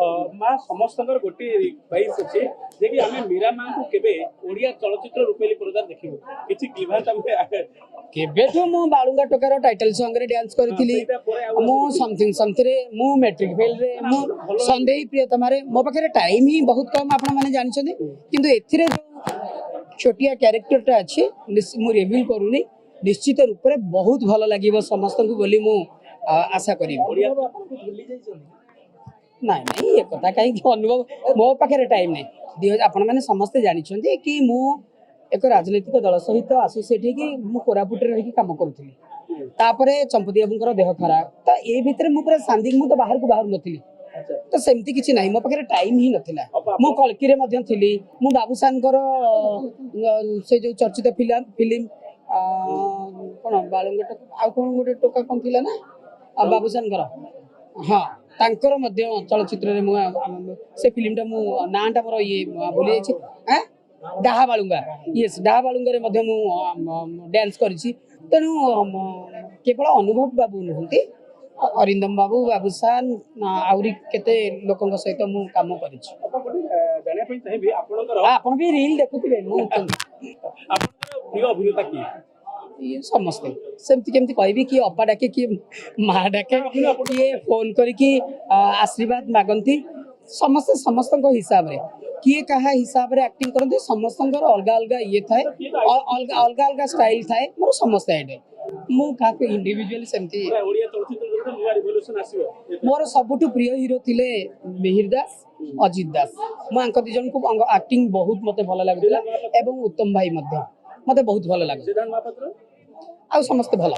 माँ समस्त गोटे रिक्वेस्ट अच्छे जे कि आम मीरा माँ को केबे ओडिया चलचित्र रूपेली पुरस्कार देखिबो किछि क्लिवर तमे केबेठु मु बालुंगा टोकार टाइटल सॉन्ग रे डांस करथिली मु समथिंग समथिंग रे मु मैट्रिक फेल रे मु संदेही प्रियतमा रे मो पाखे टाइम ही बहुत कम आपण माने जानिछथि किंतु एथिरे जो छोटिया कैरेक्टर टा अछि मु रिवील करूनी निश्चित रूप रे बहुत भलो लागिवो समस्त को बोली मु आशा करी ओडिया को आपन को भूली जाइछन नहीं नहीं ये कथा कहीं अनुभव मो पाखे टाइम नहीं आपण मैंने समस्ते जानी कि मु एक राजनैतिक दल सहित आसोसिएट कि मु कोरापुट रही काम करुली तापरे चंपती बाबूर देह खराब तो ये भितर मु पूरा सांदी मु तो बाहर को बाहर नथी तो सेमती किसी ना मो पाखे टाइम ही नाला मु कल्की थी मु बाबूसान से जो चर्चित फिल्म कौन बालुंगा आ कौन गोटे टोका कौन थी ना बाबूसान हाँ तांकर मध्य चलचित्र रे से फिल्म टा मु नाटा मोर ये बोली जाइए डाहा बालुंगा यस डाहा बालुंगा रे मध्य मु डांस करिछि तेणु केवल अनुभव बाबू नुहंती अरिंदम बाबू बाबूसान आउरी केते लोकंग सहित मु काम करिछि जाने पई चाहिबे आपनकर आपण भी रील देखुथिबे मु आपनकर प्रिय अभिनेता की ये समस्ते सेमती केमती कहबी कि अपा डाके कि माँ डाके किए फोन करके आशीर्वाद मागंती समस्ते समस्त हिसाब रे किए कहा हिसाब रे एक्टिंग करते समस्त अलग अलग ये थाए अलग अलग स्टाइल थाए मोर समस्त आइडे मु का इंडिविजुअली सेमती ओडिया चलचित्र रे नुवा रिवोल्यूशन आसीबो मोर सबुठु प्रिय हीरो थिले मिहिर दास अजित दास मु अंक दि जन को एक्टिंग बहुत मते भलो लागुला एवं उत्तम भाई मते बहुत भलो लागु सिद्धांत महापात्र आ समस्त भलो।